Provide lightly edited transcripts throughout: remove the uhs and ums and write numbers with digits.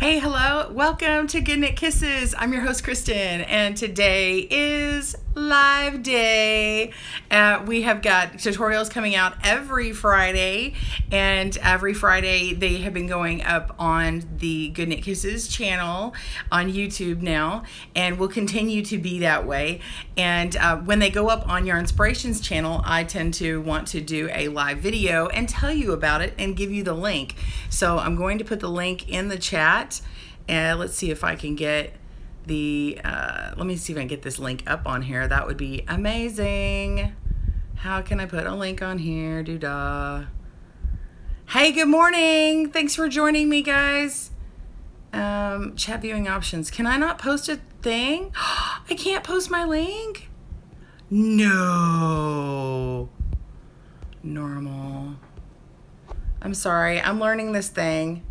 Hey, hello, welcome to GoodKnit Kisses. I'm your host, Kristen, and today is live day. We have got tutorials coming out every Friday, and every Friday they have been going up on the GoodKnit Kisses channel on YouTube now, and will continue to be that way. And when they go up on Your Inspirations channel, I tend to want to do a live video and tell you about it and give you the link. So I'm going to put the link in the chat, and let's see if I can get the, let me see if I can get this link up on here. That would be amazing. How can I put a link on here? Doo-dah. Hey, good morning. Thanks for joining me, guys. Chat viewing options. Can I not post a thing? I can't post my link? No. Normal. I'm sorry. I'm learning this thing.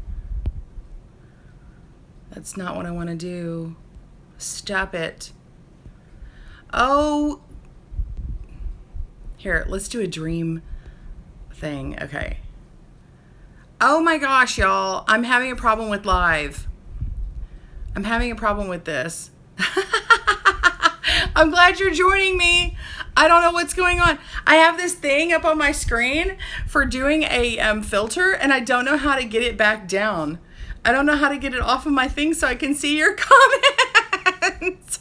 That's not what I want to do. Stop it. Oh. Here, let's do a dream thing. Okay. Oh my gosh, y'all. I'm having a problem with live. I'm having a problem with this. I'm glad you're joining me. I don't know what's going on. I have this thing up on my screen for doing a filter, and I don't know how to get it back down. I don't know how to get it off of my thing so I can see your comments.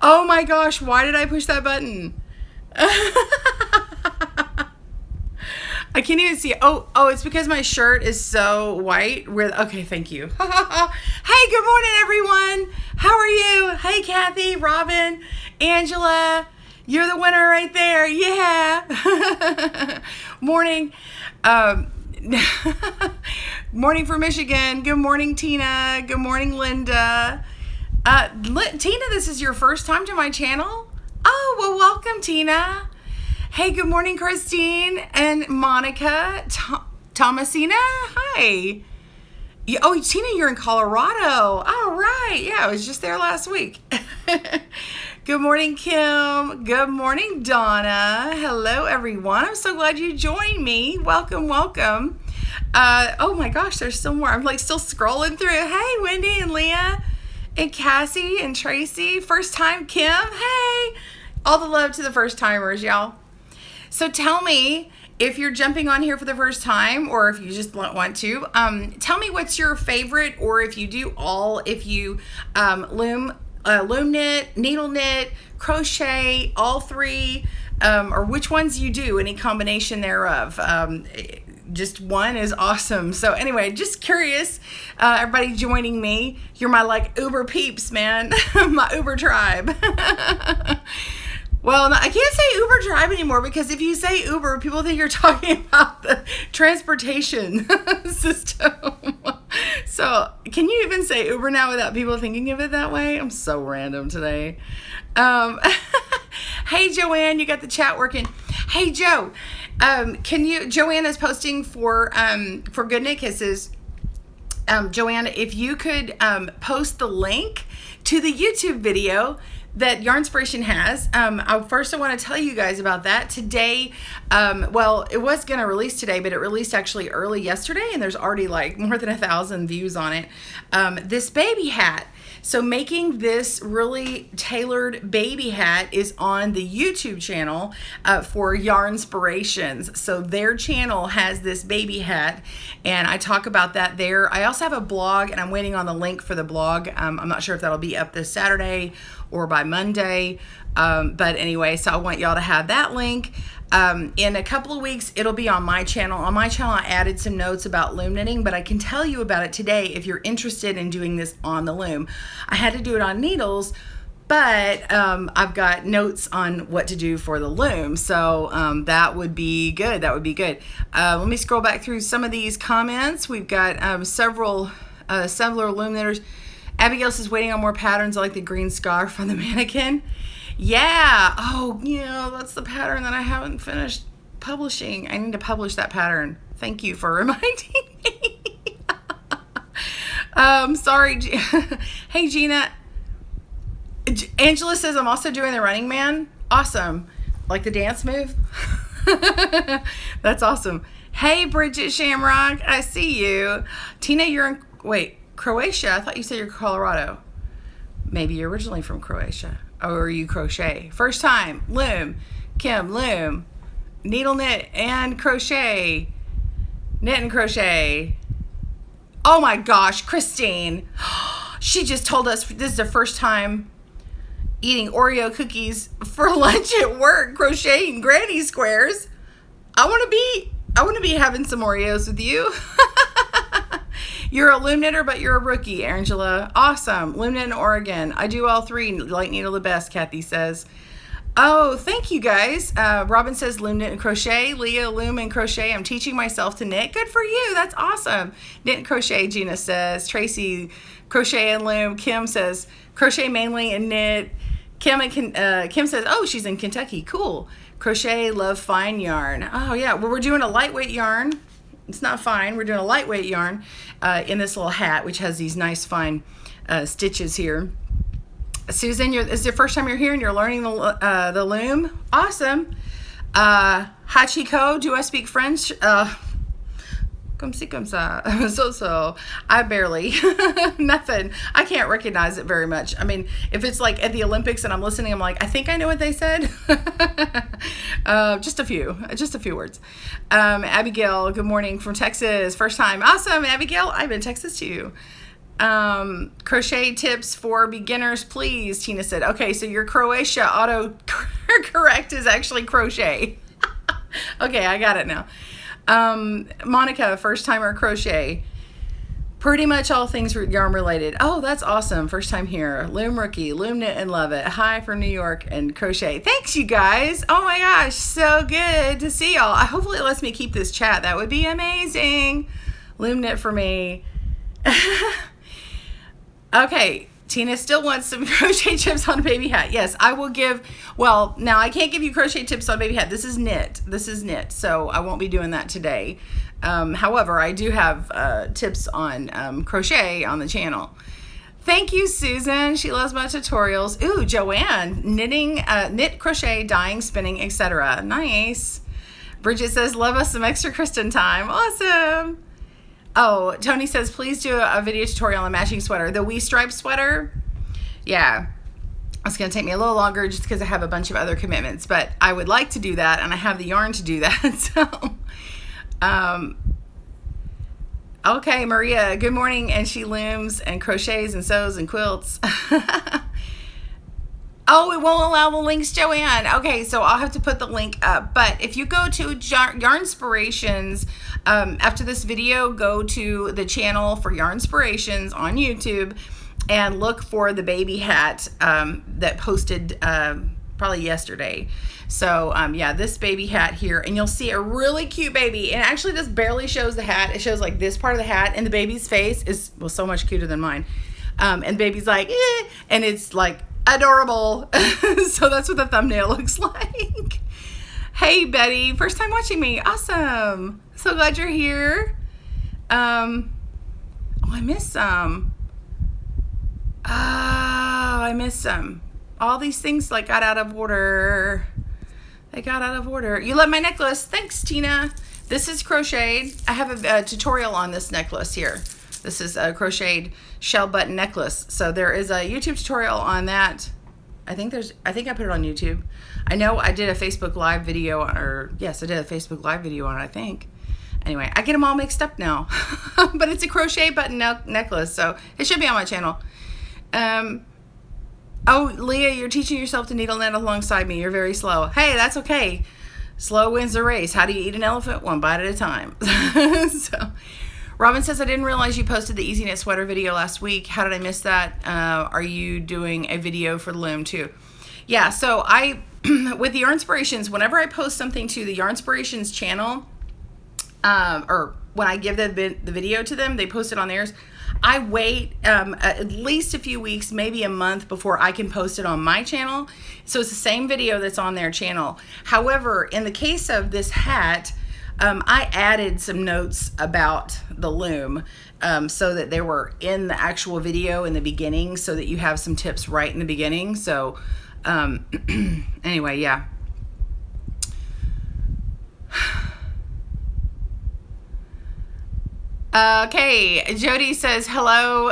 Oh my gosh, why did I push that button? I can't even see it. Oh, it's because my shirt is so white. Okay, thank you. Hey, good morning, everyone. How are you? Hey, Kathy, Robin, Angela. You're the winner right there. Yeah. Morning. Morning from Michigan. Good morning, Tina. Good morning, Linda. Tina, this is your first time to my channel? Oh, well, welcome, Tina. Hey, good morning, Christine and Monica. Thomasina, hi. Oh, Tina, you're in Colorado. All right. Yeah, I was just there last week. Good morning, Kim. Good morning, Donna. Hello, everyone. I'm so glad you joined me. Welcome, welcome. Oh my gosh, there's still more. I'm like still scrolling through. Hey, Wendy and Leah and Cassie and Tracy. First time, Kim. Hey, all the love to the first timers, y'all. So tell me if you're jumping on here for the first time, or if you just want to, tell me what's your favorite, or if you do all, if you loom knit, needle knit, crochet, all three, or which ones you do, any combination thereof. Just one is awesome. So anyway, just curious, everybody joining me, you're my like Uber peeps, man, my Uber tribe. Well, I can't say Uber Drive anymore, because if you say Uber, people think you're talking about the transportation system. So can you even say Uber now without people thinking of it that way? I'm so random today. Hey, Joanne, you got the chat working. Hey, Joe, Joanne is posting for GoodKnit Kisses. Joanne, if you could post the link to the YouTube video that Yarn Inspiration has. First I want to tell you guys about that. Today, well, it was going to release today, but it released actually early yesterday, and there's already like more than 1,000 views on it. This baby hat. So making this really tailored baby hat is on the YouTube channel for Yarn Inspirations. So their channel has this baby hat, and I talk about that there. I also have a blog, and I'm waiting on the link for the blog. I'm not sure if that'll be up this Saturday or by Monday. But anyway, so I want y'all to have that link. In a couple of weeks, it'll be on my channel. On my channel, I added some notes about loom knitting, but I can tell you about it today if you're interested in doing this on the loom. I had to do it on needles, but I've got notes on what to do for the loom. So that would be good. That would be good. Let me scroll back through some of these comments. We've got several loom knitters. Abigail says, waiting on more patterns. I like the green scarf on the mannequin. Yeah. Oh, yeah, that's the pattern that I haven't finished publishing. I need to publish that pattern. Thank you for reminding me. Sorry. Hey, Gina. Angela says, I'm also doing the Running Man. Awesome. Like the dance move? That's awesome. Hey, Bridget Shamrock, I see you. Tina, you're in, wait, Croatia? I thought you said you're Colorado. Maybe you're originally from Croatia. Or you crochet? First time, Loom. Kim, Loom. Needle knit and crochet. Knit and crochet. Oh my gosh, Christine. She just told us this is her first time eating Oreo cookies for lunch at work, crocheting granny squares. I want to be having some Oreos with you. You're a loom knitter, but you're a rookie, Angela. Awesome. Loom knit in Oregon. I do all three. Like needle the best, Kathy says. Oh, thank you guys. Robin says loom, knit, and crochet. Leah, loom and crochet. I'm teaching myself to knit. Good for you. That's awesome. Knit and crochet, Gina says. Tracy, crochet and loom. Kim says crochet mainly and knit. Kim says, oh, she's in Kentucky. Cool. Crochet, love fine yarn. Oh, yeah. Well, we're doing a lightweight yarn. It's not fine. We're doing a lightweight yarn in this little hat, which has these nice fine stitches here. Susan, this is the first time you're here and you're learning the loom. Awesome. Hachiko, do I speak French? Comme si, comme ça. So. I barely. Nothing. I can't recognize it very much. I mean, if it's like at the Olympics and I'm listening, I'm like, I think I know what they said. Just a few words. Abigail, good morning from Texas. First time. Awesome, Abigail. I'm in Texas too. Crochet tips for beginners, please, Tina said. Okay, so your Croatia auto correct is actually crochet. Okay, I got it now. Monica, first timer crochet. Pretty much all things yarn related. Oh, that's awesome. First time here. Loom rookie, loom knit and love it. Hi from New York and crochet. Thanks, you guys. Oh my gosh, so good to see y'all. Hopefully it lets me keep this chat. That would be amazing. Loom knit for me. Okay, Tina still wants some crochet tips on a baby hat. Yes, I will give, well, now I can't give you crochet tips on baby hat. This is knit, so I won't be doing that today. However, I do have tips on crochet on the channel. Thank you, Susan. She loves my tutorials. Ooh, Joanne, knitting, knit, crochet, dyeing, spinning, etc. Nice. Bridget says, love us some extra Kristen time. Awesome. Oh, Tony says, please do a video tutorial on the matching sweater. The wee stripe sweater. Yeah. It's going to take me a little longer just because I have a bunch of other commitments, but I would like to do that, and I have the yarn to do that. So, okay, Maria, good morning. And she looms and crochets and sews and quilts. Oh, it won't allow the links, Joanne. Okay, so I'll have to put the link up. But if you go to Yarnspirations, after this video, go to the channel for Yarnspirations on YouTube and look for the baby hat that posted probably yesterday. So yeah, this baby hat here, and you'll see a really cute baby. And actually just barely shows the hat. It shows like this part of the hat, and the baby's face is, well, so much cuter than mine. And the baby's like, eh, and it's like adorable. So that's what the thumbnail looks like. Hey, Betty, first time watching me. Awesome. So glad you're here. Oh, I missed some. Oh, I missed some. All these things like got out of order. They got out of order. You love my necklace. Thanks, Tina. This is crocheted. I have a tutorial on this necklace here. This is a crocheted shell button necklace. So there is a YouTube tutorial on that. I think I put it on YouTube. I know I did a Facebook Live video, or yes, I did a Facebook Live video on it, I think. Anyway, I get them all mixed up now. But it's a crochet button necklace, so it should be on my channel. Oh, Leah, you're teaching yourself to needle knit alongside me. You're very slow. Hey, that's okay. Slow wins the race. How do you eat an elephant? One bite at a time. So, Robin says, I didn't realize you posted the Easy Knit Sweater video last week. How did I miss that? Are you doing a video for the Loom too? Yeah, so with the Yarnspirations, whenever I post something to the Yarnspirations channel, or when I give the video to them, they post it on theirs. I wait at least a few weeks, maybe a month before I can post it on my channel. So it's the same video that's on their channel. However, in the case of this hat, I added some notes about the loom so that they were in the actual video in the beginning, so that you have some tips right in the beginning. So anyway, yeah. Okay, Jody says hello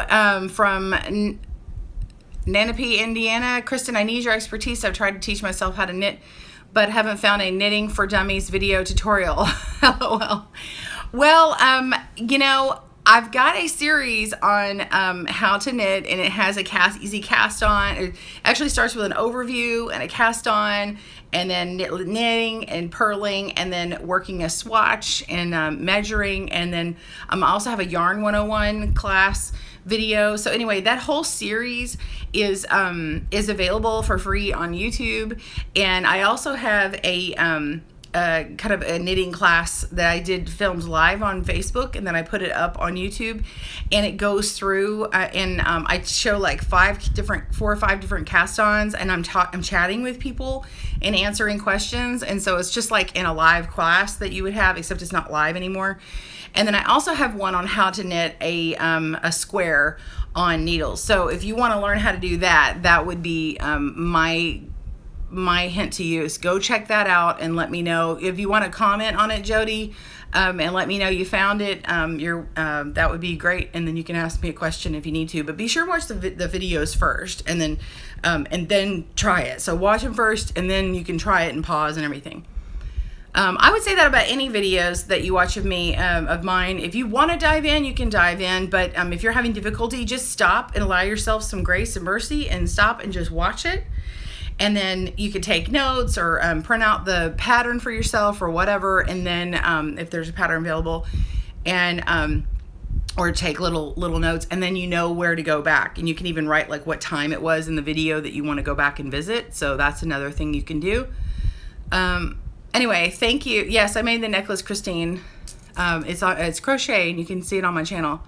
from Nanape, Indiana. Kristen, I need your expertise. I've tried to teach myself how to knit, but haven't found a knitting for dummies video tutorial. LOL. Well, you know, I've got a series on how to knit, and it has a easy cast on. It actually starts with an overview and a cast on, and then knitting and purling, and then working a swatch and measuring, and then I also have a yarn 101 class video. So anyway, that whole series is available for free on YouTube, and I also have a kind of a knitting class that I did filmed live on Facebook, and then I put it up on YouTube, and it goes through and I show like 4 or 5 different cast-ons, and I'm chatting with people and answering questions, and so it's just like in a live class that you would have, except it's not live anymore. And then I also have one on how to knit a square on needles. So if you want to learn how to do that, that would be my hint to you is go check that out and let me know. If you want to comment on it, Jody, and let me know you found it, that would be great, and then you can ask me a question if you need to, but be sure to watch the videos first, and then try it. So watch them first, and then you can try it and pause and everything. I would say that about any videos that you watch of me, of mine. If you want to dive in, you can dive in, but if you're having difficulty, just stop and allow yourself some grace and mercy, and stop and just watch it. And then you could take notes, or print out the pattern for yourself or whatever, and then if there's a pattern available, and or take little notes, and then you know where to go back, and you can even write like what time it was in the video that you want to go back and visit. So that's another thing you can do. Anyway, thank you. Yes, I made the necklace, Christine. It's crochet, and you can see it on my channel.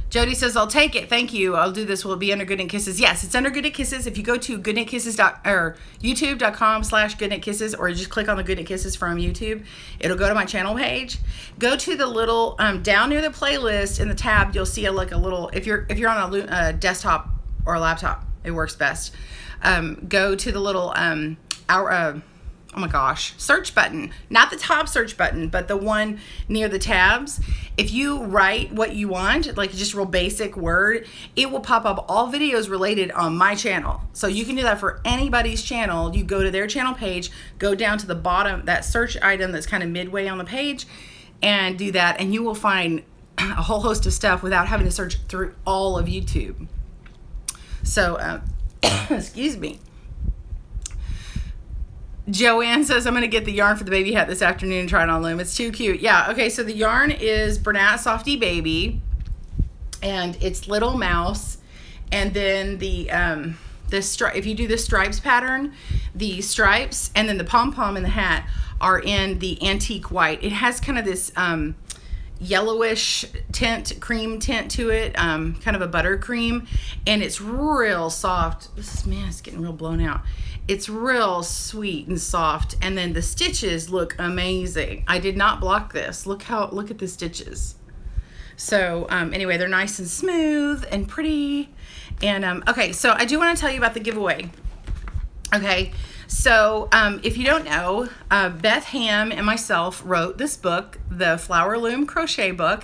Jody says, I'll take it. Thank you. I'll do this. Will it be under GoodKnit Kisses? Yes, it's under GoodKnit Kisses. If you go to youtube.com/GoodKnitKisses, or just click on the GoodKnit Kisses from YouTube, it'll go to my channel page. Go to the little down near the playlist in the tab. You'll see a little. If you're on a desktop or a laptop, it works best. Go to the little oh my gosh, search button, not the top search button, but the one near the tabs. If you write what you want, like just real basic word, it will pop up all videos related on my channel. So you can do that for anybody's channel. You go to their channel page, go down to the bottom, that search item that's kind of midway on the page, and do that, and you will find a whole host of stuff without having to search through all of YouTube. So, excuse me. Joanne says, I'm going to get the yarn for the baby hat this afternoon and try it on Loom. It's too cute. Yeah, okay, so the yarn is Bernat Softy Baby, and it's Little Mouse. And then if you do the stripes pattern, the stripes and then the pom-pom and the hat are in the antique white. It has kind of this yellowish tint, cream tint to it, kind of a buttercream, and it's at soft. It's getting real blown out. It's real sweet and soft, and then the stitches look amazing. I did not block this. Look at the stitches. So anyway, they're nice and smooth and pretty. And okay, so I do want to tell you about the giveaway. Okay, so if you don't know, Beth Ham and myself wrote this book, the Flower Loom Crochet book,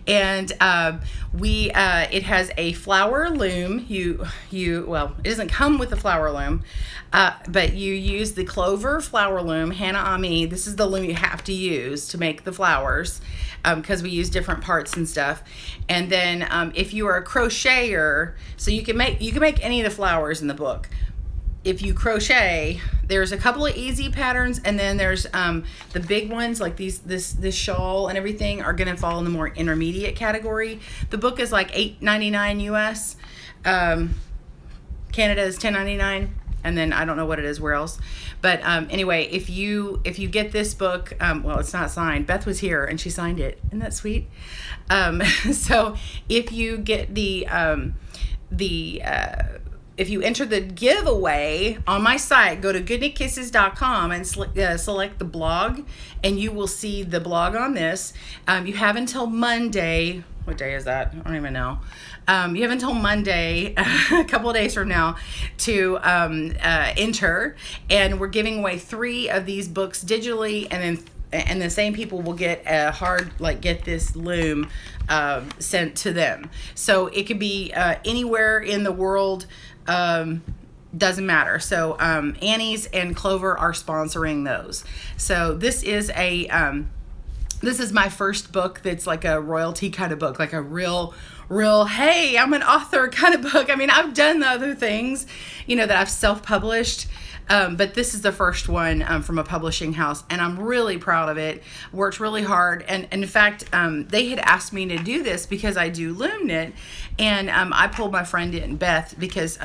and it has a flower loom. Well, it doesn't come with the flower loom, but you use the Clover flower loom, Hannah Ami. This is the loom you have to use to make the flowers, because we use different parts and stuff. And then if you are a crocheter, so you can make any of the flowers in the book. If you crochet, there's a couple of easy patterns, and then there's the big ones like this shawl and everything are gonna fall in the more intermediate category. The book is like $8.99 US. Canada is $10.99, and then I don't know what it is where else. But anyway, if you get this book, well, it's not signed. Beth was here and she signed it. Isn't that sweet? So if you get if you enter the giveaway on my site, go to GoodKnitKisses.com and select the blog, and you will see the blog on this. You have until Monday. What day is that? I don't even know. You have until Monday, a couple of days from now, to enter, and we're giving away 3 of these books digitally, and then and the same people will get get this loom sent to them. So it could be anywhere in the world. Doesn't matter. So Annie's and Clover are sponsoring those. So this is my first book that's like a royalty kind of book, like a real, hey, I'm an author kind of book. I mean, I've done the other things, that I've self-published, but this is the first one from a publishing house, and I'm really proud of it. Worked really hard, and in fact, they had asked me to do this because I do loom knit, and I pulled my friend in, Beth, because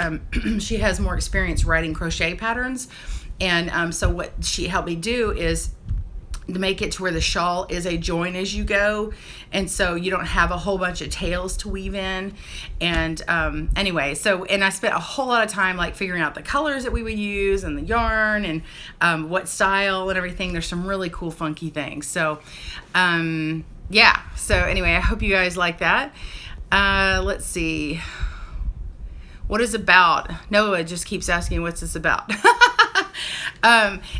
she has more experience writing crochet patterns, and so what she helped me do is to make it to where the shawl is a join as you go, and so you don't have a whole bunch of tails to weave in. And anyway, and I spent a whole lot of time like figuring out the colors that we would use and the yarn and what style and everything. There's some really cool funky things. So yeah, so anyway, I hope you guys like that. Let's see, what is about? Noah just keeps asking, what's this about?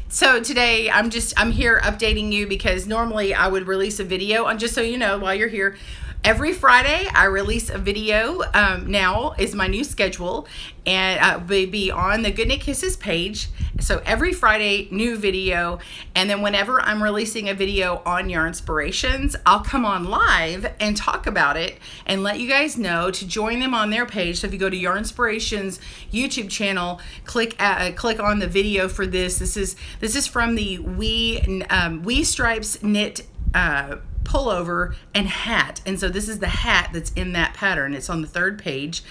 So today I'm here updating you because normally I would release a video on, just so you know, while you're here, every Friday I release a video. Now is my new schedule, and will be on the GoodKnit Kisses page. So every Friday, new video, and then whenever I'm releasing a video on Yarn Inspirations, I'll come on live and talk about it and let you guys know to join them on their page. So if you go to Yarn Inspirations YouTube channel, click on the video for this. This is from the We Stripes knit pullover and hat, and so this is the hat that's in that pattern. It's on the 3rd page.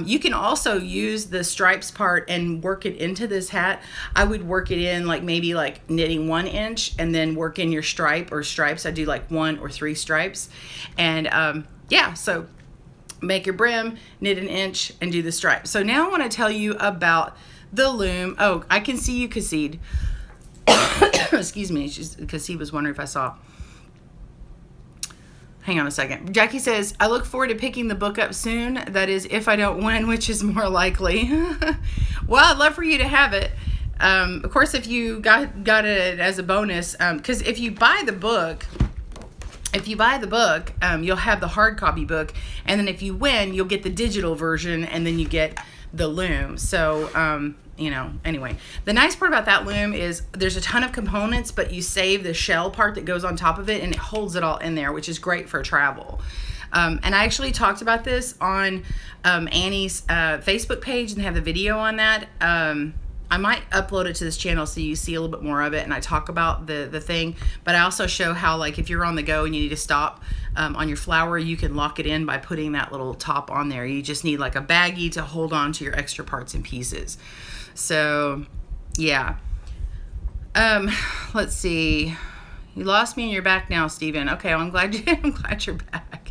You can also use the stripes part and work it into this hat. I would work it in maybe knitting 1 inch and then work in your stripe or stripes. I do 1 or 3 stripes, and yeah, so make your brim, knit 1 inch, and do the stripe. So now I want to tell you about the loom. Oh, I can see you, Cassid. Excuse me, because he was wondering if I saw. Hang on a second. Jackie says, I look forward to picking the book up soon. That is, if I don't win, which is more likely. Well, I'd love for you to have it. Of course, if you got it as a bonus, because if you buy the book, you'll have the hard copy book, and then if you win, you'll get the digital version, and then you get the loom. So, anyway, the nice part about that loom is there's a ton of components, but you save the shell part that goes on top of it, and it holds it all in there, which is great for travel. And I actually talked about this on Annie's Facebook page, and they have the video on that. I might upload it to this channel so you see a little bit more of it, and I talk about the thing, but I also show how, if you're on the go and you need to stop on your flower, you can lock it in by putting that little top on there. You just need a baggie to hold on to your extra parts and pieces. So yeah, let's see, you lost me and you're back now, Stephen. Okay, well, I'm glad you're back.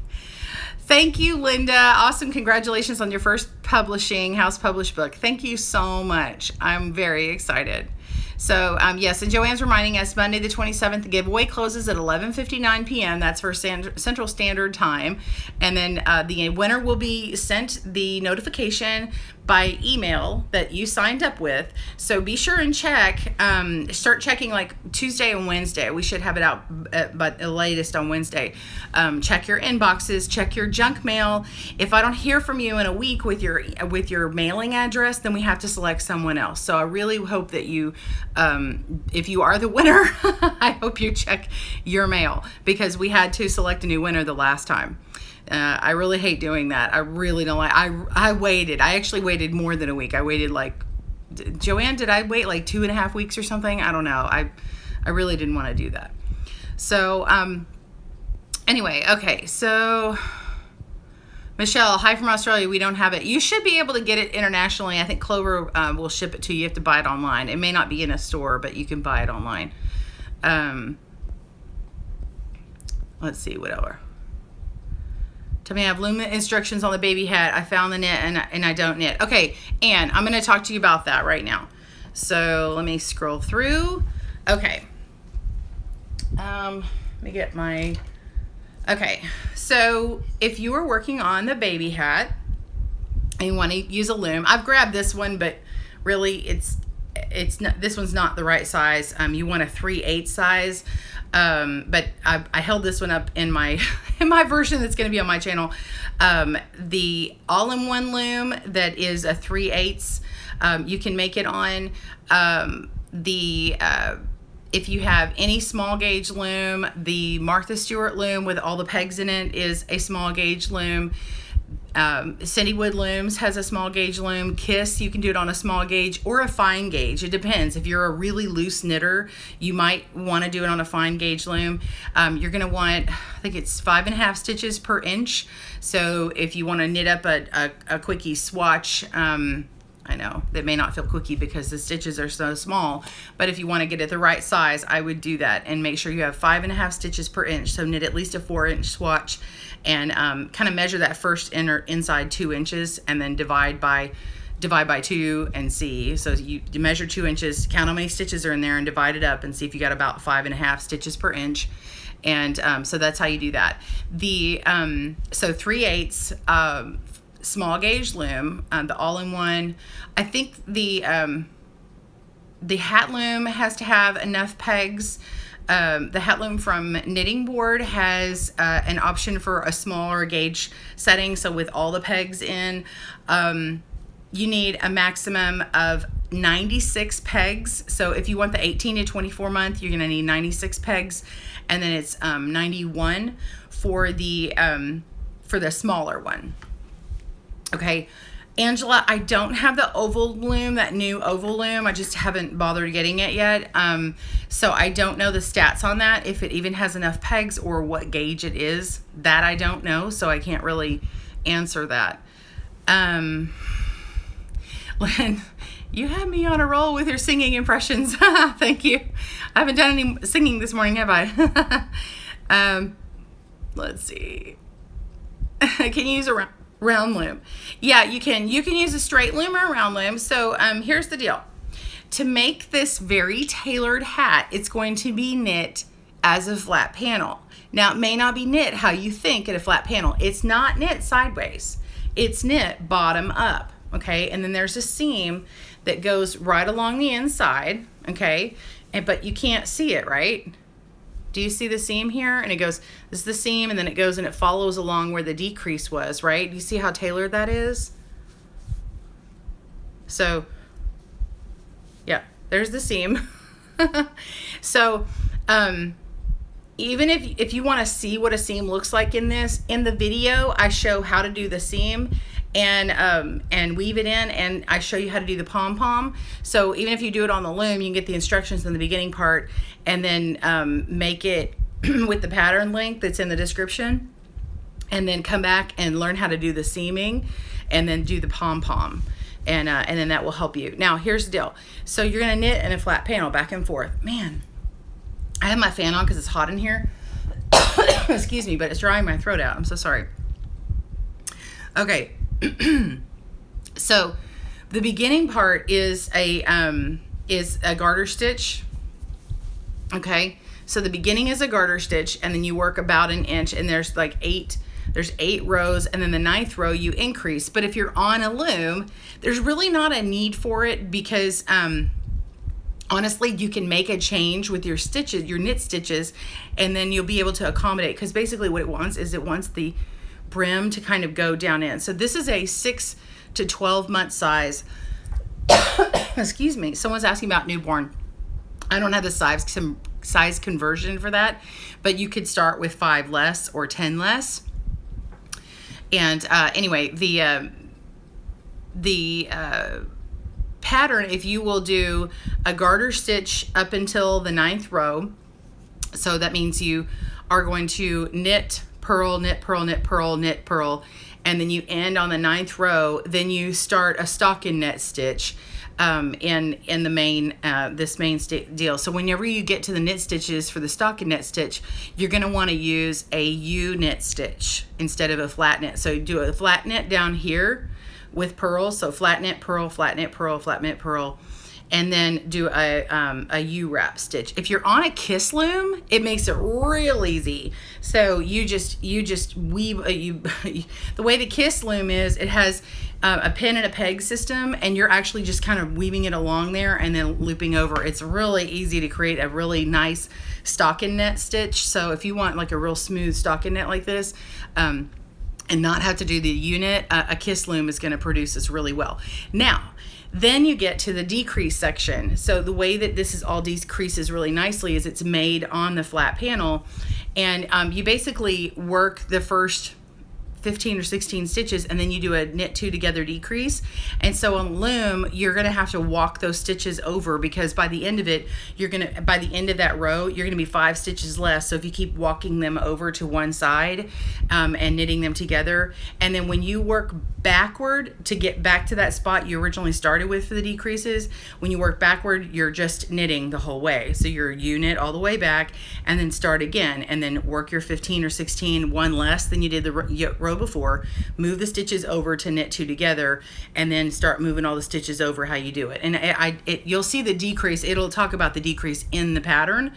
Thank you, Linda. Awesome. Congratulations on your first house published book. Thank you so much. I'm very excited. So yes, and Joanne's reminding us Monday the 27th, the giveaway closes at 11:59 p.m. That's for Central Standard Time. And then the winner will be sent the notification by email that you signed up with. So be sure and check, start checking Tuesday and Wednesday. We should have it out but the latest on Wednesday. Check your inboxes, check your junk mail. If I don't hear from you in a week with your mailing address, then we have to select someone else. So I really hope that you, if you are the winner, I hope you check your mail, because we had to select a new winner the last time. I really hate doing that. I really don't like. I waited. I actually waited more than a week. I waited Joanne, did I wait 2.5 weeks or something? I don't know. I really didn't want to do that. So anyway, okay. So Michelle, hi from Australia. We don't have it. You should be able to get it internationally. I think Clover will ship it to you. You have to buy it online. It may not be in a store, but you can buy it online. Let's see, whatever. Tell me, I have loom instructions on the baby hat. I found the knit and I don't knit. Okay, Anne, I'm going to talk to you about that right now. So let me scroll through. Okay. Let me get my... Okay, so if you are working on the baby hat and you want to use a loom, I've grabbed this one, but really it's not, this one's not the right size. You want a 3/8 size. But I held this one up in my in my version that's going to be on my channel. The all-in-one loom that is a 3/8. You can make it on if you have any small gauge loom. The Martha Stewart loom with all the pegs in it is a small gauge loom. Cindy Wood Looms has a small gauge loom. Kiss, you can do it on a small gauge or a fine gauge. It depends. If you're a really loose knitter, you might want to do it on a fine gauge loom. You're going to want, I think it's 5.5 stitches per inch. So if you want to knit up a quickie swatch, I know that may not feel quickie because the stitches are so small, but if you want to get it the right size, I would do that and make sure you have 5.5 stitches per inch. So knit at least a 4-inch swatch and kind of measure that first inside 2 inches and then divide by 2 and see. So you measure 2 inches, count how many stitches are in there and divide it up and see if you got about 5.5 stitches per inch. And so that's how you do that. So 3/8 small gauge loom, the all-in-one. I think the hat loom has to have enough pegs. The hat loom from Knitting Board has an option for a smaller gauge setting. So with all the pegs in, you need a maximum of 96 pegs. So if you want the 18 to 24 month, you're gonna need 96 pegs, and then it's 91 for the smaller one. Okay, Angela, I don't have the oval loom, that new oval loom. I just haven't bothered getting it yet. So I don't know the stats on that, if it even has enough pegs or what gauge it is. That I don't know, so I can't really answer that. Lynn, you had me on a roll with your singing impressions. Thank you. I haven't done any singing this morning, have I? Let's see. Can you use a round loom? Yeah, you can. You can use a straight loom or a round loom. So here's the deal. To make this very tailored hat, it's going to be knit as a flat panel. Now, it may not be knit how you think at a flat panel. It's not knit sideways. It's knit bottom up, okay? And then there's a seam that goes right along the inside, okay? But you can't see it, right? Do you see the seam here? And it goes, this is the seam, and then it goes and it follows along where the decrease was, right? Do you see how tailored that is? So, yeah, there's the seam. So, even if you want to see what a seam looks like in the video, I show how to do the seam and weave it in, and I show you how to do the pom-pom. So even if you do it on the loom, you can get the instructions in the beginning part and then make it with the pattern link that's in the description, and then come back and learn how to do the seaming and then do the pom-pom. And then that will help you. Now, here's the deal. So you're gonna knit in a flat panel back and forth. Man, I have my fan on because it's hot in here. Excuse me, but it's drying my throat out. I'm so sorry. Okay. So the beginning part is a garter stitch. Okay. So the beginning is a garter stitch, and then you work about an inch, and there's like 8 rows, and then the 9th row you increase. But if you're on a loom, there's really not a need for it, because honestly, you can make a change with your stitches, your knit stitches, and then you'll be able to accommodate, because basically what it wants is it wants the brim to kind of go down in. So this is a 6 to 12 month size. Excuse me. Someone's asking about newborn. I don't have the size conversion for that, but you could start with 5 less or 10 less. And anyway, the pattern, if you will do a garter stitch up until the 9th row, so that means you are going to knit, purl, knit, purl, knit, purl, knit, purl, and then you end on the 9th row. Then you start a stockinette stitch in the main deal. So whenever you get to the knit stitches for the stockinette stitch, you're going to want to use a U knit stitch instead of a flat knit. So you do a flat knit down here with purl. So flat knit, purl, flat knit, purl, flat knit, purl. and then do a U-wrap stitch. If you're on a Kiss loom, it makes it real easy. So you just weave, the way the Kiss loom is, it has a pin and a peg system, and you're actually just kind of weaving it along there and then looping over. It's really easy to create a really nice stockinette stitch. So if you want like a real smooth stockinette like this, and not have to do the U-knit, a Kiss loom is going to produce this really well. Now, then you get to the decrease section. So the way that this is all decreases really nicely is it's made on the flat panel, and you basically work the first 15 or 16 stitches, and then you do a knit two together decrease. And so on loom, you're going to have to walk those stitches over, because by the end of it, by the end of that row, you're going to be 5 stitches less. So if you keep walking them over to one side and knitting them together, and then when you work backward to get back to that spot you originally started with for the decreases, when you work backward, you're just knitting the whole way. So you're U-knit all the way back, and then start again, and then work your 15 or 16, one less than you did the row before, move the stitches over to knit two together, and then start moving all the stitches over how you do it. And you'll see the decrease. It'll talk about the decrease in the pattern.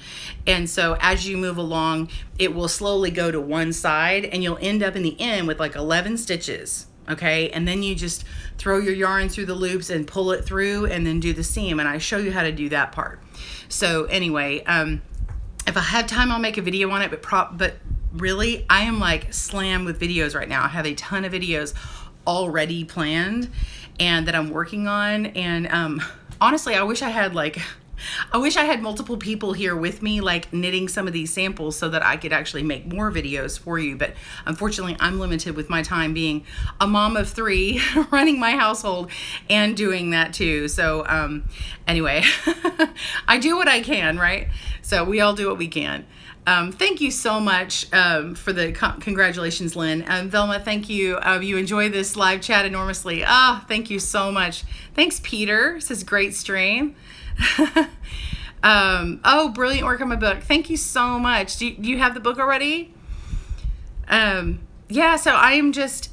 And so as you move along, it will slowly go to one side, and you'll end up in the end with like 11 stitches. Okay, and then you just throw your yarn through the loops and pull it through, and then do the seam, and I show you how to do that part. So anyway, if I have time, I'll make a video on it, but really, I am like slammed with videos right now. I have a ton of videos already planned and that I'm working on, and honestly, I wish I had multiple people here with me, like knitting some of these samples, so that I could actually make more videos for you. But unfortunately, I'm limited with my time, being a mom of 3, running my household and doing that too. So anyway, I do what I can, right? So we all do what we can. Thank you so much for the congratulations, Lynn. Velma, thank you. You enjoy this live chat enormously. Thank you so much. Thanks, Peter. This is great stream. Brilliant work on my book. Thank you so much. Do you have the book already? Yeah, so I'm just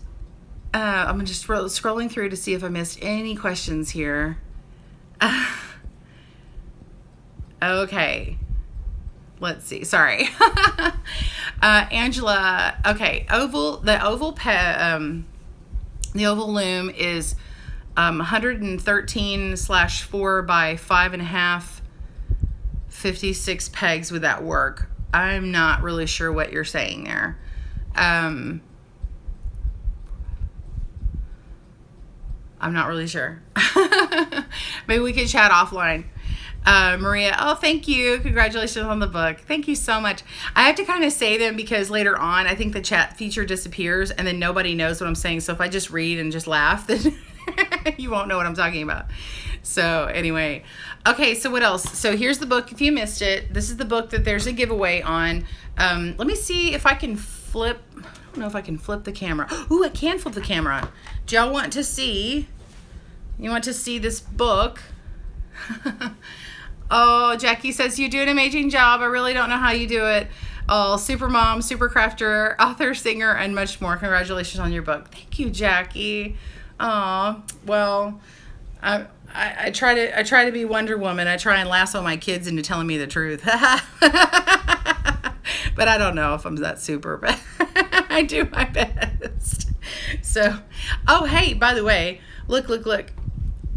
scrolling through to see if I missed any questions here. Okay. Let's see. Sorry. Angela. Okay. The oval loom is 113/4 by 5.5, 56 pegs. Would that work? I'm not really sure what you're saying there. I'm not really sure. Maybe we could chat offline. Maria, thank you. Congratulations on the book. Thank you so much. I have to kind of say them because later on, I think the chat feature disappears and then nobody knows what I'm saying. So if I just read and just laugh, then you won't know what I'm talking about. So anyway, okay, so what else? So here's the book. If you missed it, this is the book that there's a giveaway on. Let me see if I can flip. I don't know if I can flip the camera. Ooh, I can flip the camera. Do y'all want to see? You want to see this book? Oh, Jackie says you do an amazing job. I really don't know how you do it. Oh, super mom, super crafter, author, singer, and much more. Congratulations on your book. Thank you, Jackie. Oh, well, I try to be Wonder Woman. I try and lasso my kids into telling me the truth. But I don't know if I'm that super, but I do my best. So, oh, hey, by the way, look.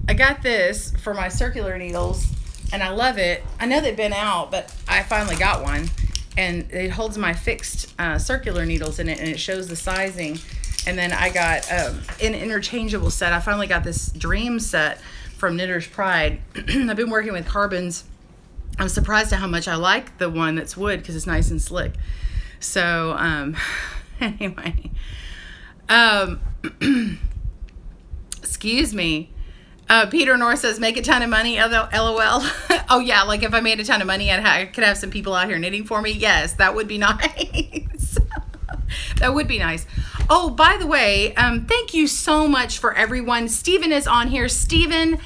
I got this for my circular needles, and I love it. I know they've been out, but I finally got one, and it holds my fixed circular needles in it, and it shows the sizing. And then I got an interchangeable set. I finally got this dream set from Knitter's Pride. I've been working with carbons. I'm surprised at how much I like the one that's wood because it's nice and slick. So anyway, excuse me. Peter North says, make a ton of money, LOL. Oh yeah, like if I made a ton of money, I could have some people out here knitting for me. Yes, that would be nice. That would be nice. Oh, by the way, thank you so much for everyone. Steven is on here. Steven,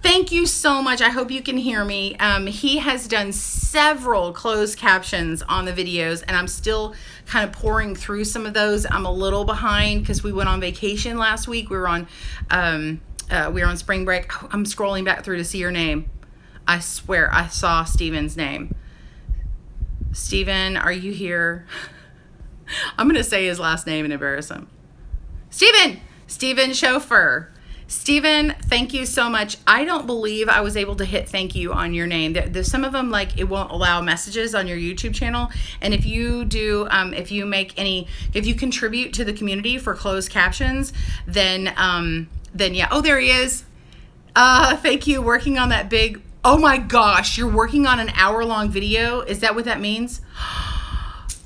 thank you so much. I hope you can hear me. He has done several closed captions on the videos, and I'm still kind of pouring through some of those. I'm a little behind because we went on vacation last week. We were on we were on spring break. Oh, I'm scrolling back through to see your name. I swear I saw Steven's name. Steven, are you here? I'm going to say his last name and embarrass him. Steven Chauffeur. Steven, thank you so much. I don't believe I was able to hit thank you on your name. There's some of them, like, it won't allow messages on your YouTube channel. And if you do, if you contribute to the community for closed captions, then yeah. Oh, there he is. Thank you. Working on that big, oh my gosh, you're working on an hour-long video. Is that what that means?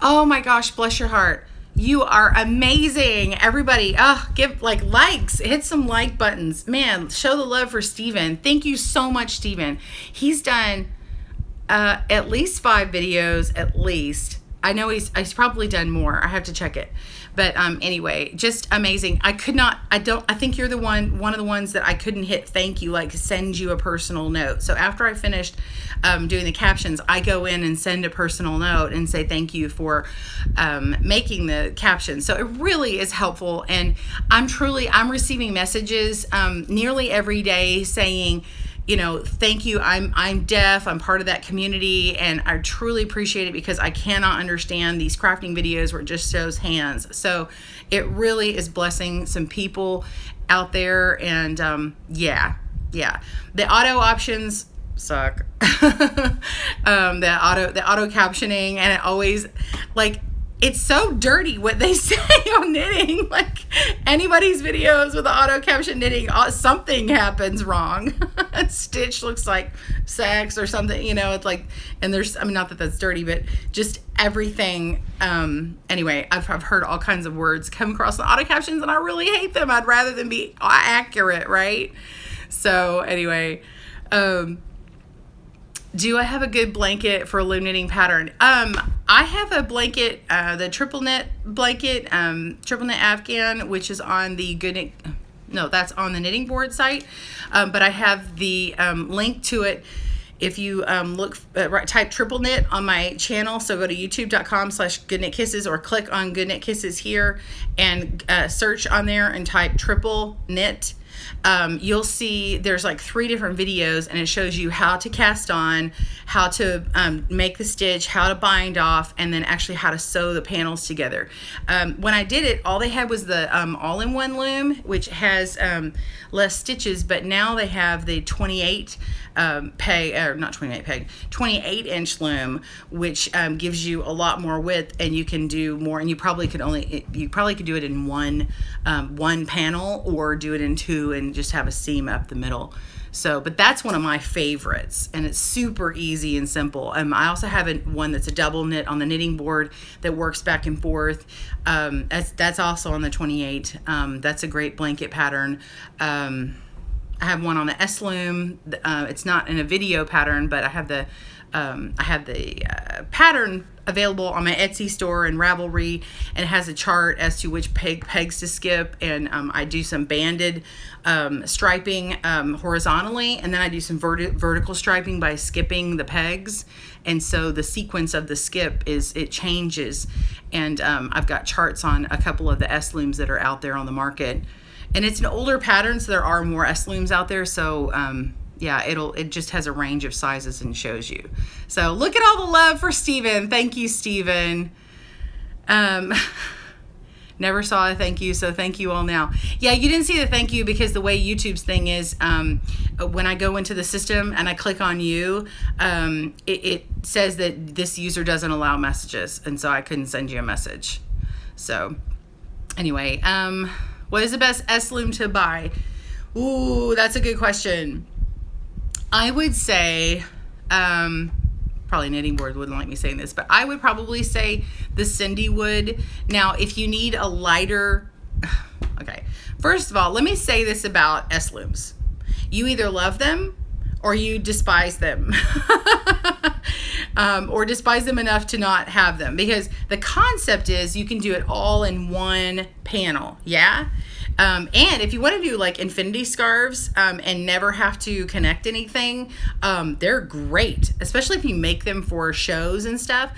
Oh my gosh, bless your heart. You are amazing. Everybody, give likes, hit some like buttons. Man, show the love for Steven. Thank you so much, Steven. He's done at least 5 videos, at least. I know he's probably done more. I have to check it. But anyway, just amazing. I think you're one of the ones that I couldn't hit thank you, like send you a personal note. So after I finished doing the captions, I go in and send a personal note and say thank you for making the captions. So it really is helpful. And I'm receiving messages nearly every day saying, thank you. I'm deaf. I'm part of that community, and I truly appreciate it because I cannot understand these crafting videos where it just shows hands. So it really is blessing some people out there. And yeah. The auto options suck. The auto captioning, and it always it's so dirty what they say on knitting. Like anybody's videos with the auto caption knitting, something happens wrong. A stitch looks like sex or something, it's like, and there's, not that that's dirty, but just everything. Anyway, I've heard all kinds of words come across the auto captions, and I really hate them. I'd rather them be accurate, right? So anyway, do I have a good blanket for a loom knitting pattern? I have a blanket, the triple knit blanket, triple knit Afghan, which is on the GoodKnit. No, that's on the knitting board site. But I have the link to it. If you type triple knit on my channel, so go to youtube.com/GoodKnitKisses or click on GoodKnit Kisses here and search on there and type triple knit. You'll see there's 3 different videos, and it shows you how to cast on, how to make the stitch, how to bind off, and then actually how to sew the panels together. When I did it, all they had was the all-in-one loom, which has less stitches, but now they have the 28 inch loom, which gives you a lot more width, and you can do more. And you probably could do it in one panel, or do it in 2 and just have a seam up the middle. So, but that's one of my favorites, and it's super easy and simple. I also have one that's a double knit on the knitting board that works back and forth. That's also on the 28. That's a great blanket pattern. I have one on the S loom. It's not in a video pattern, but I have the pattern available on my Etsy store and Ravelry, and it has a chart as to which pegs to skip. And I do some banded striping horizontally, and then I do some vertical striping by skipping the pegs. And so the sequence of the skip it changes. And I've got charts on a couple of the S looms that are out there on the market. And it's an older pattern, so there are more S looms out there. So yeah, it just has a range of sizes and shows you. So look at all the love for Steven. Thank you, Steven. Never saw a thank you, so thank you all now. Yeah, you didn't see the thank you because the way YouTube's thing is, when I go into the system and I click on you, it says that this user doesn't allow messages, and so I couldn't send you a message. So anyway, what is the best S loom to buy? Ooh, that's a good question. I would say, probably knitting board wouldn't like me saying this, but I would probably say the Cindy wood. Now, if you need a lighter, okay, first of all, let me say this about S looms. You either love them or you despise them. Or despise them enough to not have them, because the concept is you can do it all in one panel. Yeah. And if you want to do like infinity scarves and never have to connect anything, they're great, especially if you make them for shows and stuff.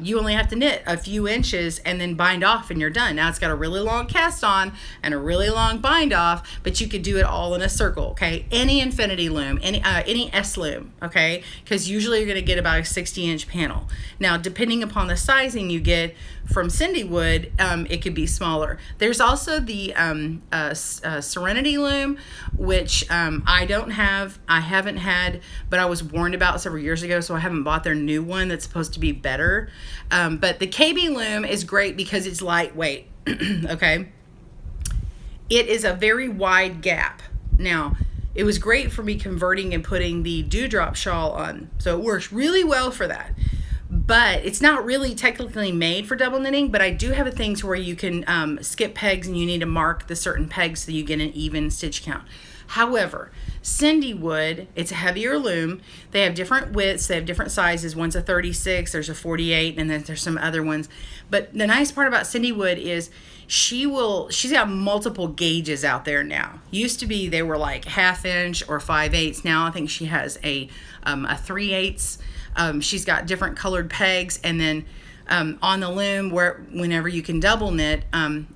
You only have to knit a few inches and then bind off and you're done. Now it's got a really long cast on and a really long bind off, but you could do it all in a circle, okay? Any infinity loom, any S loom, okay? Because usually you're going to get about a 60-inch panel. Now, depending upon the sizing you get from Cindy Wood, it could be smaller. There's also the Serenity loom, which I haven't had, but I was warned about several years ago, so I haven't bought their new one that's supposed to be better. But the KB loom is great because it's lightweight, okay? It is a very wide gap. Now, it was great for me converting and putting the dewdrop shawl on, so it works really well for that. But it's not really technically made for double knitting, but I do have things where you can skip pegs and you need to mark the certain pegs so you get an even stitch count. However, Cindy Wood, it's a heavier loom. They have different widths, they have different sizes. One's a 36, there's a 48, and then there's some other ones. But the nice part about Cindy Wood is she's got multiple gauges out there now. Used to be they were like 1/2 inch or 5/8. Now I think she has a 3/8. She's got different colored pegs, and then on the loom, whenever you can double knit,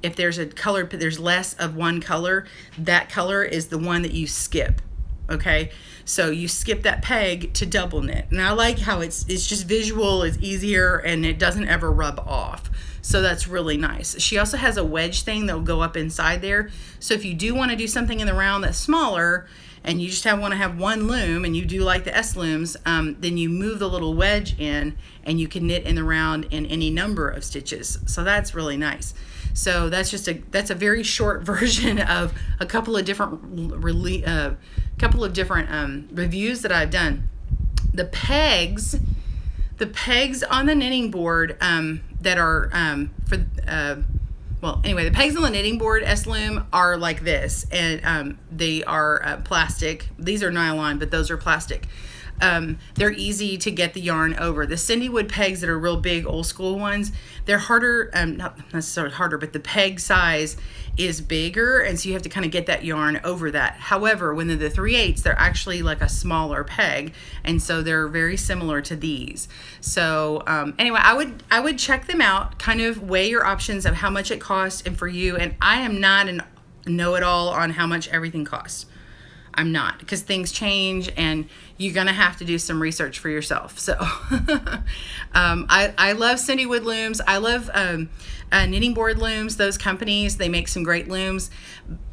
if there's a color, there's less of one color, that color is the one that you skip. Okay, so you skip that peg to double knit, and I like how it's just visual, it's easier, and it doesn't ever rub off. So that's really nice. She also has a wedge thing that will go up inside there. So if you do want to do something in the round that's smaller, and you just want to have one loom, and you do like the S looms, then you move the little wedge in, and you can knit in the round in any number of stitches. So that's really nice. So that's a very short version of a couple of different reviews that I've done. The pegs on the knitting board that are the pegs on the knitting board S loom are like this, and they are plastic. These are nylon, but those are plastic. They're easy to get the yarn over. The Cindy Wood pegs that are real big, old school ones, they're harder, not necessarily harder, but the peg size is bigger, and so you have to kind of get that yarn over that. However, when they're the 3/8, they're actually like a smaller peg, and so they're very similar to these. So anyway, I would check them out, kind of weigh your options of how much it costs, and for you, and I am not a know-it-all on how much everything costs. I'm not, because things change and you're gonna have to do some research for yourself. So I love Cindy Wood looms. I love knitting board looms. Those companies, they make some great looms.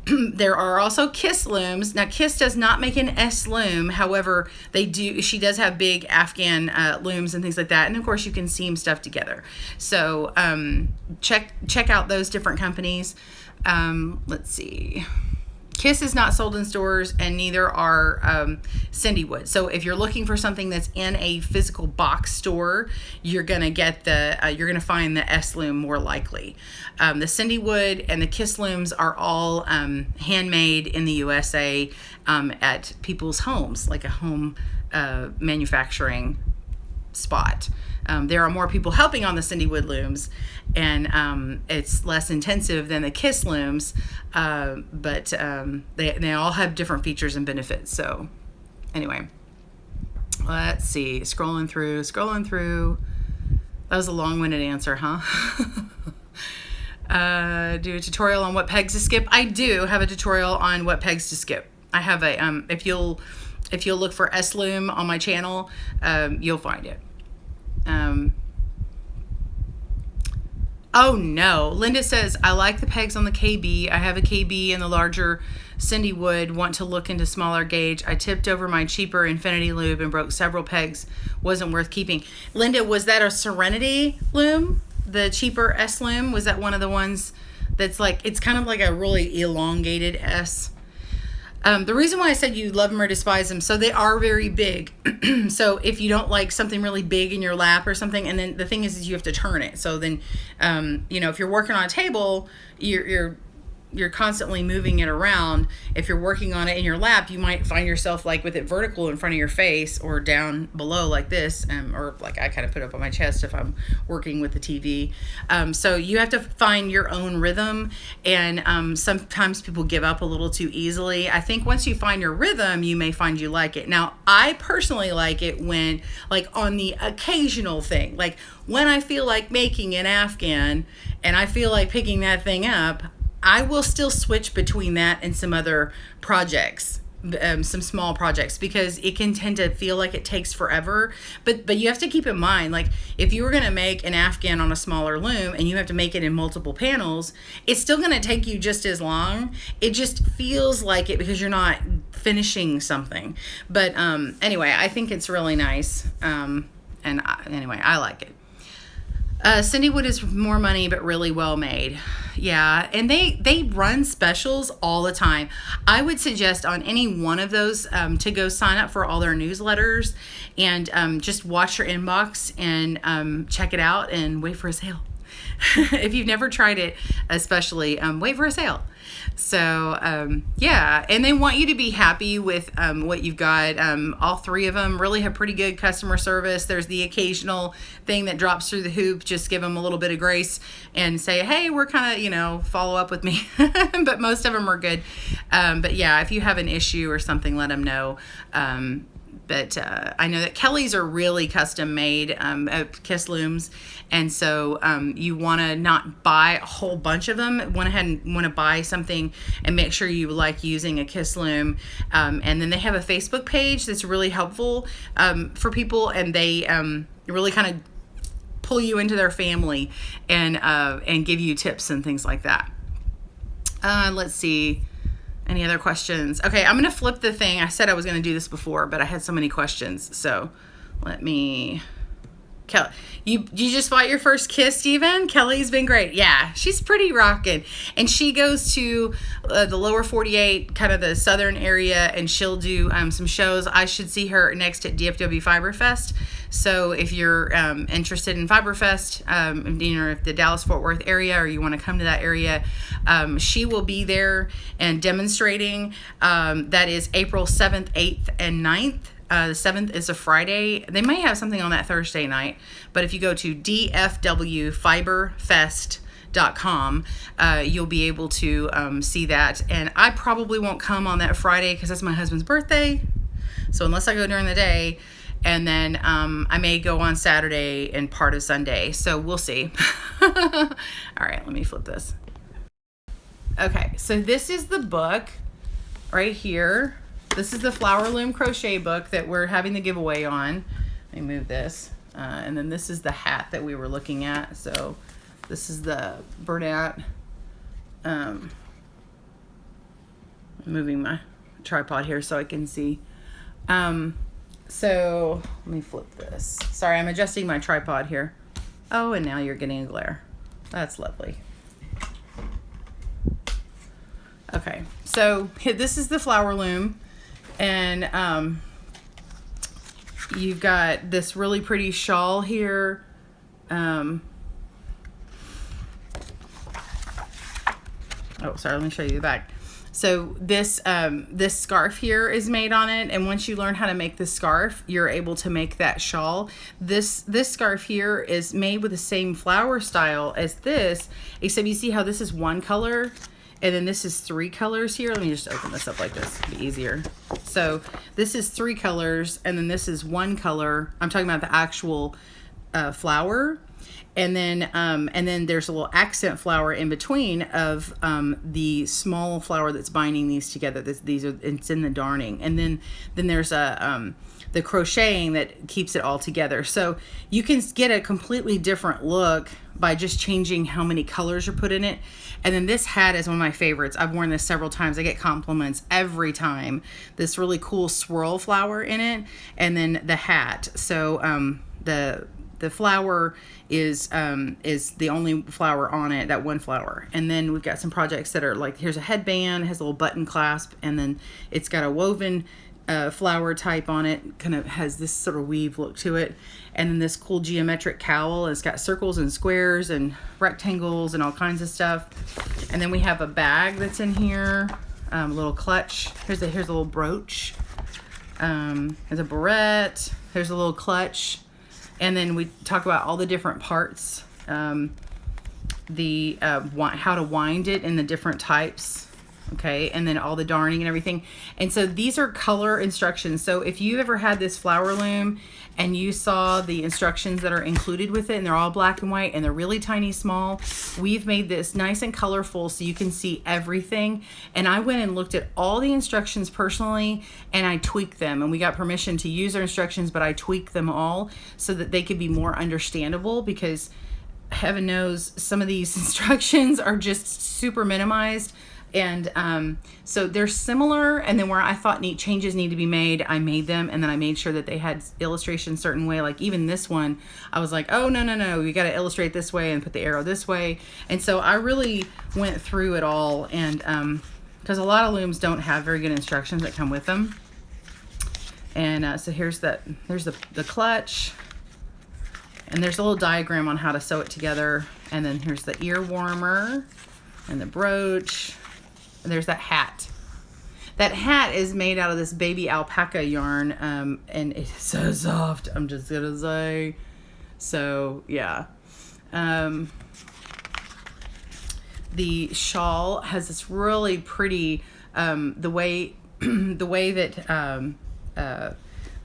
There are also Kiss looms. Now Kiss does not make an S loom, however she does have big Afghan looms and things like that, and of course you can seam stuff together. So check out those different companies. Let's see. Kiss is not sold in stores, and neither are Cindy Wood. So if you're looking for something that's in a physical box store, you're gonna get you're gonna find the S loom more likely. The Cindy Wood and the Kiss looms are all handmade in the USA at people's homes, like a home manufacturing spot. There are more people helping on the Cindy Wood looms, and it's less intensive than the Kiss looms, but they all have different features and benefits. So anyway, let's see, scrolling through. That was a long-winded answer, huh? Do a tutorial on what pegs to skip. I do have a tutorial on what pegs to skip. I have a if you'll look for S loom on my channel, you'll find it. Oh no, Linda says, I like the pegs on the KB. I have a KB in the larger Cindy Wood, want to look into smaller gauge. I tipped over my cheaper Infinity loom and broke several pegs. Wasn't worth keeping. Linda, was that a Serenity loom? The cheaper S loom? Was that one of the ones that's like, it's kind of like a really elongated S? The reason why I said you love them or despise them, so they are very big. So if you don't like something really big in your lap or something, and then the thing is you have to turn it. So then, if you're working on a table, you're you're constantly moving it around. If you're working on it in your lap, you might find yourself like with it vertical in front of your face or down below like this, or like I kind of put it up on my chest if I'm working with the TV. So you have to find your own rhythm, and sometimes people give up a little too easily. I think once you find your rhythm, you may find you like it. Now, I personally like it when, like, on the occasional thing, like when I feel like making an Afghan and I feel like picking that thing up, I will still switch between that and some other projects, some small projects, because it can tend to feel like it takes forever. But you have to keep in mind, like, if you were going to make an Afghan on a smaller loom and you have to make it in multiple panels, it's still going to take you just as long. It just feels like it because you're not finishing something. But anyway, I think it's really nice. Anyway, I like it. Cindywood is more money, but really well made. Yeah, and they run specials all the time. I would suggest on any one of those to go sign up for all their newsletters and just watch your inbox and check it out and wait for a sale. If you've never tried it, especially, wait for a sale. So, yeah, and they want you to be happy with what you've got. All three of them really have pretty good customer service. There's the occasional thing that drops through the hoop. Just give them a little bit of grace and say, hey, we're kind of, follow up with me. But most of them are good. But yeah, if you have an issue or something, let them know. But I know that Kelly's are really custom made Kiss looms, and so you want to not buy a whole bunch of them. Want to buy something and make sure you like using a Kiss loom. And then they have a Facebook page that's really helpful for people, and they really kind of pull you into their family and give you tips and things like that. Let's see. Any other questions? Okay, I'm going to flip the thing. I said I was going to do this before, but I had so many questions. So let me... Kelly, you just bought your first kiss, Steven? Kelly's been great. Yeah, she's pretty rocking. And she goes to the lower 48, kind of the southern area, and she'll do some shows. I should see her next at DFW Fiber Fest. So if you're interested in Fiber Fest, if the Dallas-Fort Worth area, or you want to come to that area, she will be there and demonstrating. That is April 7th, 8th, and 9th. The 7th is a Friday. They may have something on that Thursday night, but if you go to dfwfiberfest.com, you'll be able to see that. And I probably won't come on that Friday because that's my husband's birthday. So unless I go during the day, and then I may go on Saturday and part of Sunday. So we'll see. All right, let me flip this. Okay, so this is the book right here. This is the Flower Loom Crochet book that we're having the giveaway on. Let me move this. And then this is the hat that we were looking at. So this is the Bernat. I'm moving my tripod here so I can see. So let me flip this. Sorry, I'm adjusting my tripod here. Oh, and now you're getting a glare. That's lovely. Okay, so this is the Flower Loom. And you've got this really pretty shawl here. Oh, sorry, let me show you the back. So this scarf here is made on it, and once you learn how to make this scarf, you're able to make that shawl. This scarf here is made with the same flower style as this, except you see how this is one color, and then this is three colors here. Let me just open this up like this, it'll be easier. So this is three colors, and then this is one color. I'm talking about the actual flower. And then there's a little accent flower in between of the small flower that's binding these together. It's in the darning. And then there's the crocheting that keeps it all together. So you can get a completely different look by just changing how many colors are put in it. And then this hat is one of my favorites. I've worn this several times. I get compliments every time. This really cool swirl flower in it, and then the hat. So the flower is the only flower on it, that one flower. And then we've got some projects that are like, here's a headband, has a little button clasp, and then it's got a woven flower type on it. Kind of has this sort of weave look to it. And then this cool geometric cowl. It's got circles and squares and rectangles and all kinds of stuff. And then we have a bag that's in here, a little clutch. Here's a little brooch. There's a barrette. There's a little clutch. And then we talk about all the different parts, how to wind it in the different types. Okay, and then all the darning and everything. And so these are color instructions. So if you ever had this flower loom and you saw the instructions that are included with it, and they're all black and white and they're really tiny small, we've made this nice and colorful so you can see everything. And I went and looked at all the instructions personally and I tweaked them, and we got permission to use our instructions, but I tweaked them all so that they could be more understandable, because heaven knows some of these instructions are just super minimized. And so they're similar, and then where I thought changes need to be made, I made them, and then I made sure that they had illustrations certain way. Like even this one, I was like, oh, no, you got to illustrate this way and put the arrow this way. And so I really went through it all, and because a lot of looms don't have very good instructions that come with them. And so there's the clutch, and there's a little diagram on how to sew it together. And then here's the ear warmer and the brooch. And there's that hat. That hat is made out of this baby alpaca yarn, and it's so soft, I'm just gonna say. So yeah. The shawl has this really pretty, the way that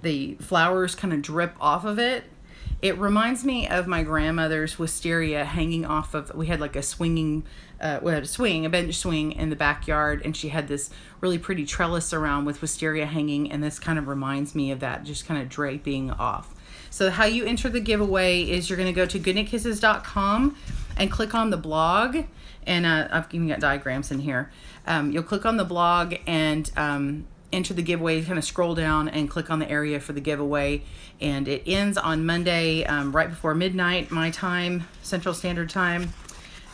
the flowers kind of drip off of it. It reminds me of my grandmother's wisteria hanging off of, we had like a swinging, we had a bench swing in the backyard, and she had this really pretty trellis around with wisteria hanging, and this kind of reminds me of that, just kind of draping off. So how you enter the giveaway is you're going to go to GoodKnitKisses.com and click on the blog, and I've even got diagrams in here. You'll click on the blog and enter the giveaway, kind of scroll down and click on the area for the giveaway, and it ends on Monday right before midnight my time, Central Standard Time.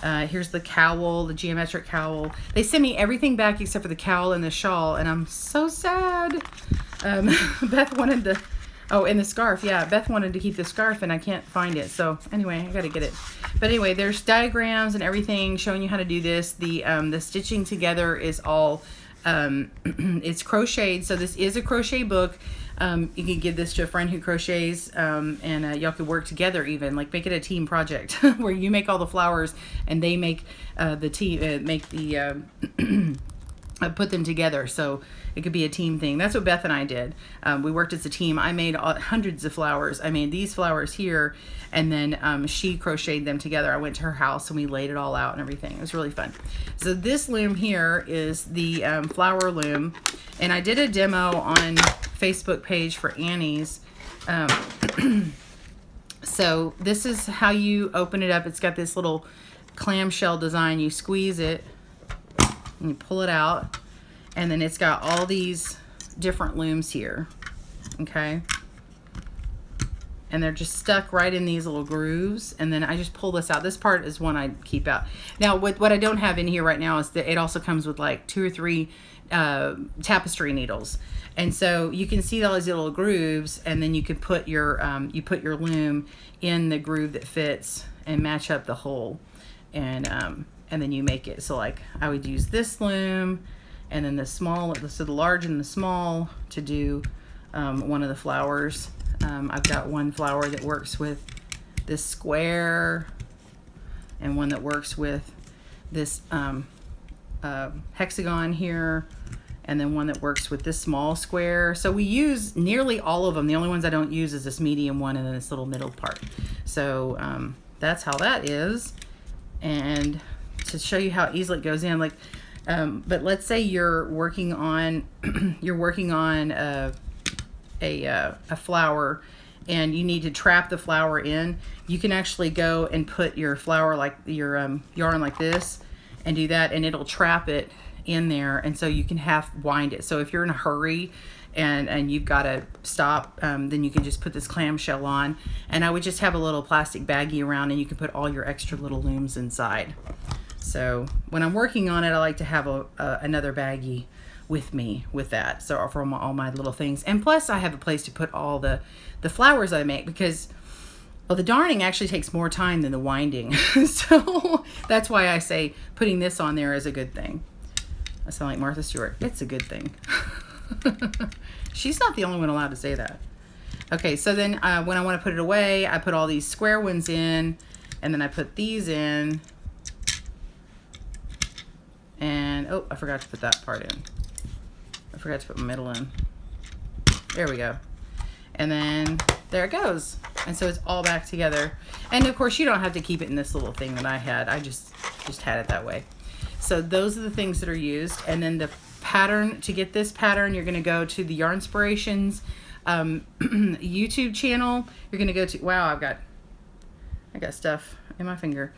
Here's the cowl, the geometric cowl. They sent me everything back except for the cowl and the shawl, and I'm so sad. Beth wanted and the scarf. Yeah, Beth wanted to keep the scarf, and I can't find it. So anyway, I got to get it. But anyway, there's diagrams and everything showing you how to do this. The stitching together is all it's crocheted, so this is a crochet book. You can give this to a friend who crochets, and y'all could work together, even like make it a team project where you make all the flowers and they make put them together. So it could be a team thing. That's what Beth and I did. We worked as a team. I made hundreds of flowers. I made these flowers here, and then she crocheted them together. I went to her house and we laid it all out and everything. It was really fun. So this loom here is the flower loom, and I did a demo on Facebook page for Annie's. So this is how you open it up. It's got this little clamshell design. You squeeze it and you pull it out, and then it's got all these different looms here, okay? And they're just stuck right in these little grooves, and then I just pull this out. This part is one I keep out. Now, what I don't have in here right now is that it also comes with like 2 or 3 tapestry needles, and so you can see all these little grooves, and then you can put your loom in the groove that fits and match up the hole, and then you make it. So like I would use this loom, and then the small, so the large and the small to do one of the flowers. I've got one flower that works with this square, and one that works with this hexagon here, and then one that works with this small square. So we use nearly all of them. The only ones I don't use is this medium one and then this little middle part. So that's how that is. And to show you how easily it goes in, like, but let's say you're working on a flower, and you need to trap the flower in. You can actually go and put your flower, like your yarn like this, and do that, and it'll trap it in there, and so you can half wind it. So if you're in a hurry and you've got to stop, then you can just put this clamshell on, and I would just have a little plastic baggie around, and you can put all your extra little looms inside. So when I'm working on it, I like to have another baggie with me with that. So for all my little things. And plus I have a place to put all the flowers I make, because well, the darning actually takes more time than the winding. So that's why I say putting this on there is a good thing. I sound like Martha Stewart. It's a good thing. She's not the only one allowed to say that. Okay, so then when I want to put it away, I put all these square ones in, and then I put these in. And, oh, I forgot to put that part in. I forgot to put my middle in. There we go. And then there it goes. And so it's all back together. And of course you don't have to keep it in this little thing that I had. I just had it that way. So those are the things that are used. And then the pattern, to get this pattern, you're going to go to the Yarnspirations YouTube channel. You're going to go to, wow, I got stuff in my finger.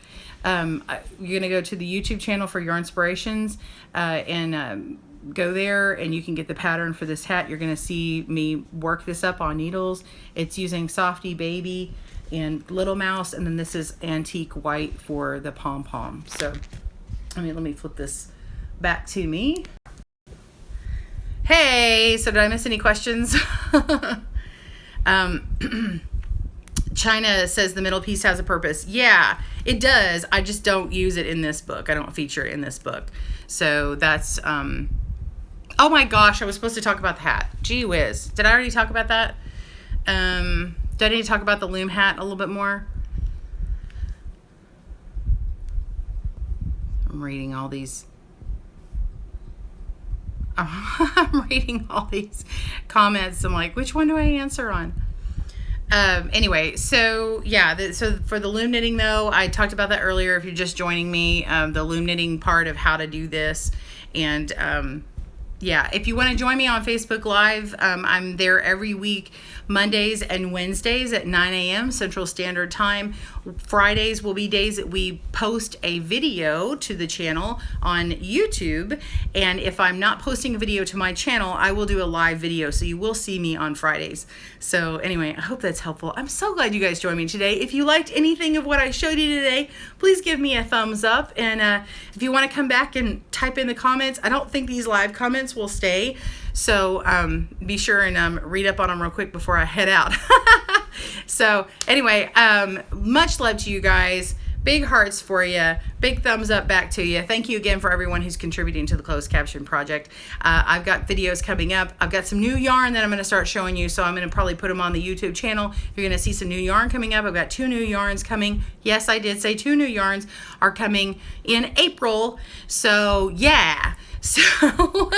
You're going to go to the YouTube channel for Yarnspirations and go there, and you can get the pattern for this hat. You're going to see me work this up on needles. It's using Softy Baby and Little Mouse, and then this is Antique White for the pom-pom. So let me flip this back to me. Hey, so did I miss any questions? China says the middle piece has a purpose. Yeah, it does. I just don't use it in this book. I don't feature it in this book. So that's, oh my gosh, I was supposed to talk about the hat. Gee whiz. Did I already talk about that? Do I need to talk about the Loom hat a little bit more? I'm reading all these. I'm reading all these comments. I'm like, which one do I answer on? Anyway, so yeah, so for the loom knitting though, I talked about that earlier. If you're just joining me, the loom knitting part of how to do this. And yeah, if you want to join me on Facebook Live, I'm there every week, Mondays and Wednesdays at 9 a.m. Central Standard Time. Fridays will be days that we post a video to the channel on YouTube. And if I'm not posting a video to my channel, I will do a live video. So you will see me on Fridays. So anyway, I hope that's helpful. I'm so glad you guys joined me today. If you liked anything of what I showed you today, please give me a thumbs up. And if you want to come back and type in the comments, I don't think these live comments will stay. So be sure and read up on them real quick before I head out. So anyway, much love to you guys. Big hearts for you. Big thumbs up back to you. Thank you again for everyone who's contributing to the closed caption project. I've got videos coming up. I've got some new yarn that I'm going to start showing you, so I'm going to probably put them on the YouTube channel. You're going to see some new yarn coming up. I've got 2 new yarns coming. Yes, I did say 2 new yarns are coming in April. So yeah. So,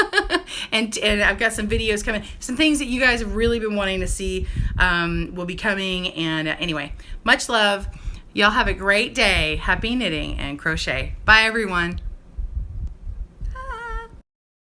and I've got some videos coming, some things that you guys have really been wanting to see will be coming. And anyway, much love. Y'all have a great day. Happy knitting and crochet. Bye, everyone.